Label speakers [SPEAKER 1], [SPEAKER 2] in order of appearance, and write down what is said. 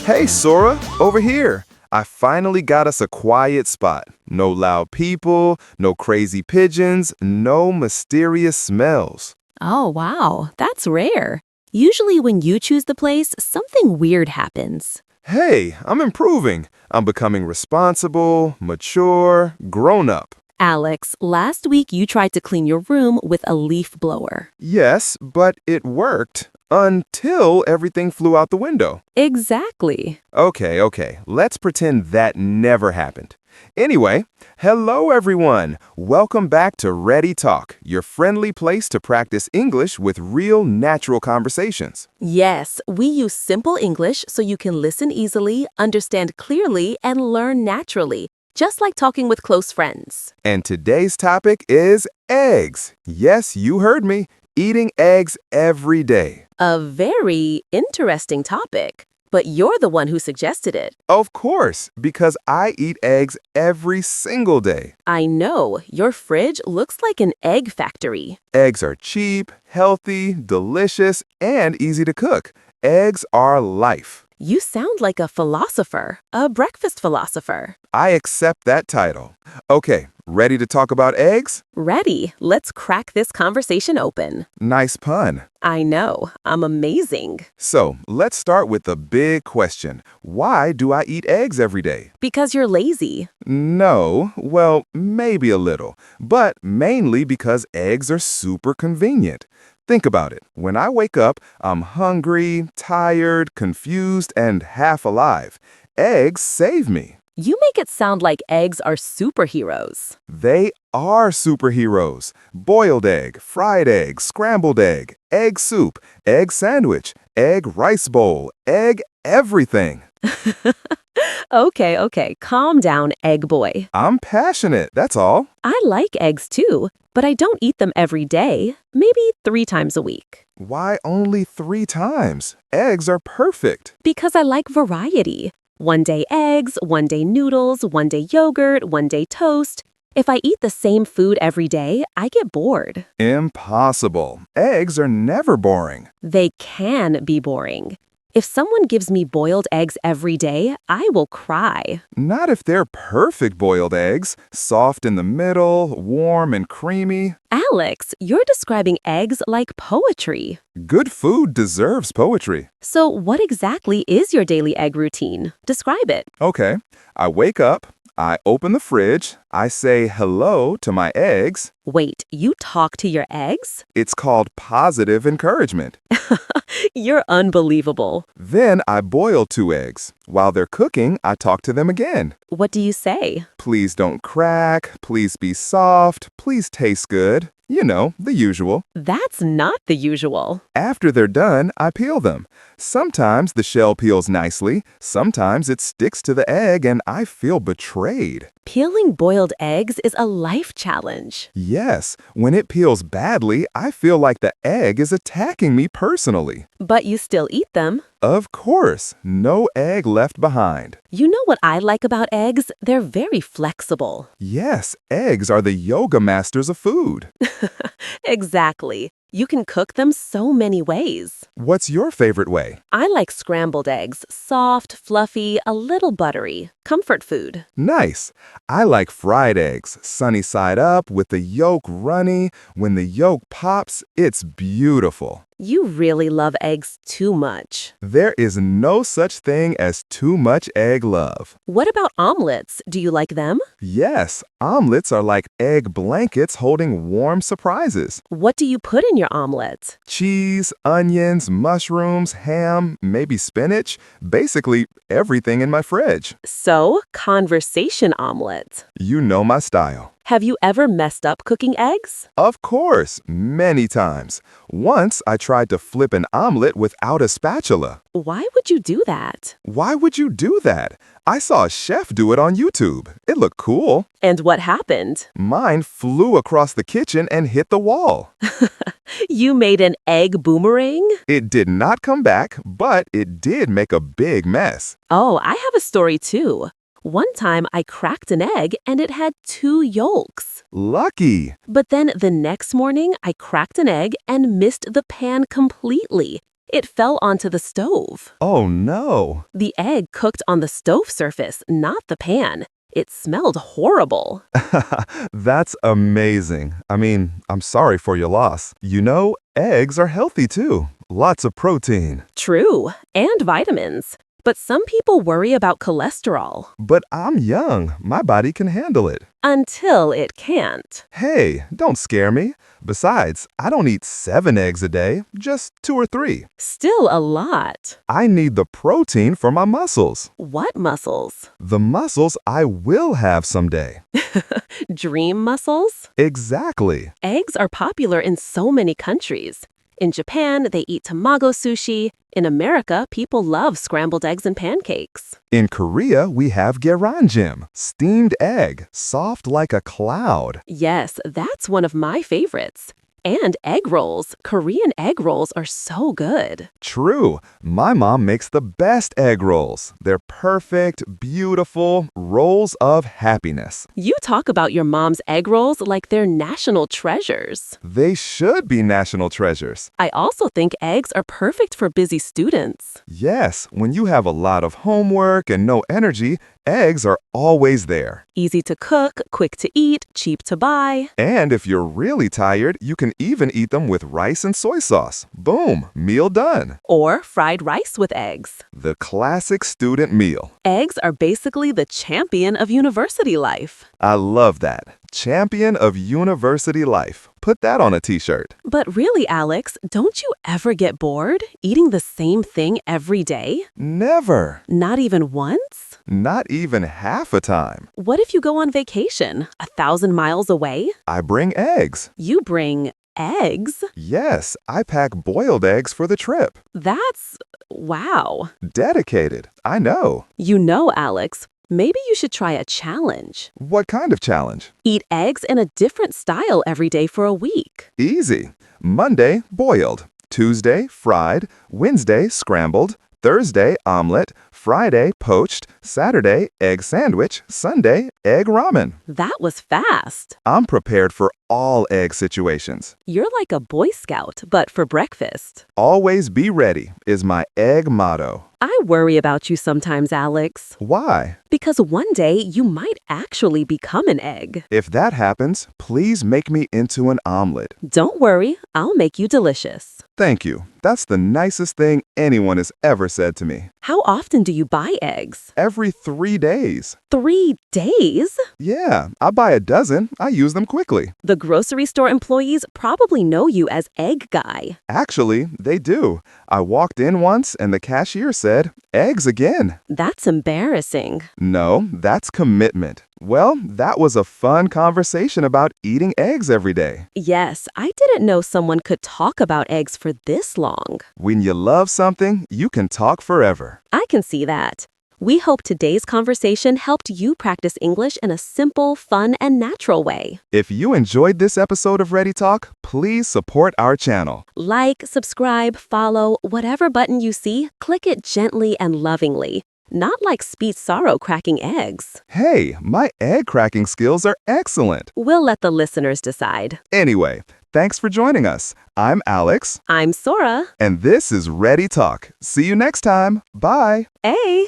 [SPEAKER 1] Hey, Sora, over here. I finally got us a quiet spot. No loud people, no crazy pigeons, no mysterious smells.
[SPEAKER 2] Oh, wow, that's rare. Usually when you choose the place, something weird happens.
[SPEAKER 1] Hey, I'm improving. I'm becoming responsible, mature, grown up.
[SPEAKER 2] Alex, last week you tried to clean your room with a leaf blower.
[SPEAKER 1] Yes, but it worked until everything flew out the window.
[SPEAKER 2] Exactly.
[SPEAKER 1] Okay, let's pretend that never happened. Anyway, hello everyone. Welcome back to Ready Talk, your friendly place to practice English with real natural conversations.
[SPEAKER 2] Yes, we use simple English so you can listen easily, understand clearly, and learn naturally, just like talking with close friends.
[SPEAKER 1] And today's topic is eggs. Yes, you heard me. Eating eggs every day.
[SPEAKER 2] A very interesting topic, but you're the one who suggested it.
[SPEAKER 1] Of course, because I eat eggs every single day.
[SPEAKER 2] I know, your fridge looks like an egg factory.
[SPEAKER 1] Eggs are cheap, healthy, delicious, and easy to cook. Eggs are life.
[SPEAKER 2] You sound like a philosopher, a breakfast philosopher.
[SPEAKER 1] I accept that title. Okay, ready to talk about eggs?
[SPEAKER 2] Ready, let's crack this conversation open.
[SPEAKER 1] Nice pun.
[SPEAKER 2] I know, I'm amazing.
[SPEAKER 1] So, let's start with the big question. Why do I eat eggs every day?
[SPEAKER 2] Because you're lazy.
[SPEAKER 1] No, well, maybe a little, but mainly because eggs are super convenient. Think about it. When I wake up, I'm hungry, tired, confused, and half alive. Eggs save me.
[SPEAKER 2] You make it sound like eggs are superheroes.
[SPEAKER 1] They are superheroes. Boiled egg, fried egg, scrambled egg soup, egg sandwich, egg rice bowl, egg everything.
[SPEAKER 2] Okay, calm down, egg boy.
[SPEAKER 1] I'm passionate, that's all.
[SPEAKER 2] I like eggs too, but I don't eat them every day, maybe 3 times a week.
[SPEAKER 1] Why only 3 times? Eggs are perfect.
[SPEAKER 2] Because I like variety. One day eggs, one day noodles, one day yogurt, one day toast. If I eat the same food every day, I get bored.
[SPEAKER 1] Impossible. Eggs are never boring.
[SPEAKER 2] They can be boring. If someone gives me boiled eggs every day, I will cry.
[SPEAKER 1] Not if they're perfect boiled eggs, soft in the middle, warm and creamy.
[SPEAKER 2] Alex, you're describing eggs like poetry.
[SPEAKER 1] Good food deserves poetry.
[SPEAKER 2] So what exactly is your daily egg routine? Describe it.
[SPEAKER 1] Okay, I wake up, I open the fridge, I say hello to my eggs.
[SPEAKER 2] Wait, you talk to your eggs?
[SPEAKER 1] It's called positive encouragement.
[SPEAKER 2] You're unbelievable.
[SPEAKER 1] Then I boil 2 eggs. While they're cooking, I talk to them again.
[SPEAKER 2] What do you say?
[SPEAKER 1] Please don't crack, please be soft, please taste good. You know, the usual.
[SPEAKER 2] That's not the usual.
[SPEAKER 1] After they're done, I peel them. Sometimes the shell peels nicely, sometimes it sticks to the egg and I feel betrayed.
[SPEAKER 2] Peeling boiled eggs is a life challenge.
[SPEAKER 1] Yes, when it peels badly, I feel like the egg is attacking me personally.
[SPEAKER 2] But you still eat them.
[SPEAKER 1] Of course, no egg left behind.
[SPEAKER 2] You know what I like about eggs? They're very flexible.
[SPEAKER 1] Yes, eggs are the yoga masters of food.
[SPEAKER 2] Exactly. You can cook them so many ways.
[SPEAKER 1] What's your favorite way?
[SPEAKER 2] I like scrambled eggs, soft, fluffy, a little buttery. Comfort food.
[SPEAKER 1] Nice. I like fried eggs, sunny side up with the yolk runny. When the yolk pops, it's beautiful.
[SPEAKER 2] You really love eggs too much.
[SPEAKER 1] There is no such thing as too much egg love.
[SPEAKER 2] What about omelets? Do you like them?
[SPEAKER 1] Yes, omelets are like egg blankets holding warm surprises.
[SPEAKER 2] What do you put in your omelet?
[SPEAKER 1] Cheese, onions, mushrooms, ham, maybe spinach, basically everything in my fridge.
[SPEAKER 2] So, conversation omelet.
[SPEAKER 1] You know my style.
[SPEAKER 2] Have you ever messed up cooking eggs?
[SPEAKER 1] Of course, many times. Once I tried to flip an omelet without a spatula.
[SPEAKER 2] Why would you do that?
[SPEAKER 1] Why would you do that? I saw a chef do it on YouTube. It looked cool.
[SPEAKER 2] And what happened?
[SPEAKER 1] Mine flew across the kitchen and hit the wall.
[SPEAKER 2] You made an egg boomerang?
[SPEAKER 1] It did not come back, but it did make a big mess.
[SPEAKER 2] Oh, I have a story too. One time I cracked an egg and it had 2 yolks.
[SPEAKER 1] Lucky.
[SPEAKER 2] But then the next morning I cracked an egg and missed the pan completely. It fell onto the stove.
[SPEAKER 1] Oh no.
[SPEAKER 2] The egg cooked on the stove surface, not the pan. It smelled horrible.
[SPEAKER 1] That's amazing. I'm sorry for your loss. Eggs are healthy too. Lots of protein.
[SPEAKER 2] True, and vitamins. But some people worry about cholesterol.
[SPEAKER 1] But I'm young. My body can handle it.
[SPEAKER 2] Until it can't.
[SPEAKER 1] Hey, don't scare me. Besides, I don't eat 7 eggs a day, just 2 or 3.
[SPEAKER 2] Still a lot.
[SPEAKER 1] I need the protein for my muscles.
[SPEAKER 2] What muscles?
[SPEAKER 1] The muscles I will have someday.
[SPEAKER 2] Dream muscles?
[SPEAKER 1] Exactly.
[SPEAKER 2] Eggs are popular in so many countries. In Japan, they eat tamago sushi. In America, people love scrambled eggs and pancakes.
[SPEAKER 1] In Korea, we have geranjim, steamed egg, soft like a cloud.
[SPEAKER 2] Yes, that's one of my favorites. And egg rolls. Korean egg rolls are so good.
[SPEAKER 1] True. My mom makes the best egg rolls. They're perfect, beautiful rolls of happiness.
[SPEAKER 2] You talk about your mom's egg rolls like they're national treasures.
[SPEAKER 1] They should be national treasures.
[SPEAKER 2] I also think eggs are perfect for busy students.
[SPEAKER 1] Yes, when you have a lot of homework and no energy, eggs are always there.
[SPEAKER 2] Easy to cook, quick to eat, cheap to buy.
[SPEAKER 1] And if you're really tired, you can even eat them with rice and soy sauce. Boom, meal done.
[SPEAKER 2] Or fried rice with eggs.
[SPEAKER 1] The classic student meal.
[SPEAKER 2] Eggs are basically the champion of university life.
[SPEAKER 1] I love that. Champion of university life. Put that on a t-shirt.
[SPEAKER 2] But really, Alex, don't you ever get bored eating the same thing every day?
[SPEAKER 1] Never.
[SPEAKER 2] Not even once?
[SPEAKER 1] Not even half a time.
[SPEAKER 2] What if you go on vacation, 1,000 miles away?
[SPEAKER 1] I bring eggs.
[SPEAKER 2] You bring eggs?
[SPEAKER 1] Yes, I pack boiled eggs for the trip.
[SPEAKER 2] Wow.
[SPEAKER 1] Dedicated. I know.
[SPEAKER 2] You know, Alex, maybe you should try a challenge.
[SPEAKER 1] What kind of challenge?
[SPEAKER 2] Eat eggs in a different style every day for a week.
[SPEAKER 1] Easy. Monday, boiled. Tuesday, fried. Wednesday, scrambled. Thursday, omelet. Friday, poached. Saturday, egg sandwich. Sunday, egg ramen.
[SPEAKER 2] That was fast.
[SPEAKER 1] I'm prepared for all egg situations.
[SPEAKER 2] You're like a Boy Scout, but for breakfast.
[SPEAKER 1] Always be ready is my egg motto.
[SPEAKER 2] I worry about you sometimes, Alex.
[SPEAKER 1] Why?
[SPEAKER 2] Because one day you might actually become an egg.
[SPEAKER 1] If that happens, please make me into an omelet.
[SPEAKER 2] Don't worry, I'll make you delicious.
[SPEAKER 1] Thank you. That's the nicest thing anyone has ever said to me.
[SPEAKER 2] How often do you buy eggs?
[SPEAKER 1] Every 3 days.
[SPEAKER 2] 3 days?
[SPEAKER 1] Yeah, I buy a dozen. I use them quickly.
[SPEAKER 2] The grocery store employees probably know you as Egg Guy.
[SPEAKER 1] Actually, they do. I walked in once and the cashier said, "Eggs again."
[SPEAKER 2] That's embarrassing.
[SPEAKER 1] No, that's commitment. Well, that was a fun conversation about eating eggs every day.
[SPEAKER 2] Yes, I didn't know someone could talk about eggs for this long.
[SPEAKER 1] When you love something, you can talk forever.
[SPEAKER 2] I can see that. We hope today's conversation helped you practice English in a simple, fun, and natural way.
[SPEAKER 1] If you enjoyed this episode of Ready Talk, please support our channel.
[SPEAKER 2] Like, subscribe, follow, whatever button you see, click it gently and lovingly. Not like Speed Sorrow cracking eggs.
[SPEAKER 1] Hey, my egg cracking skills are excellent.
[SPEAKER 2] We'll let the listeners decide.
[SPEAKER 1] Anyway, thanks for joining us. I'm Alex.
[SPEAKER 2] I'm Sora.
[SPEAKER 1] And this is Ready Talk. See you next time. Bye.
[SPEAKER 2] Hey!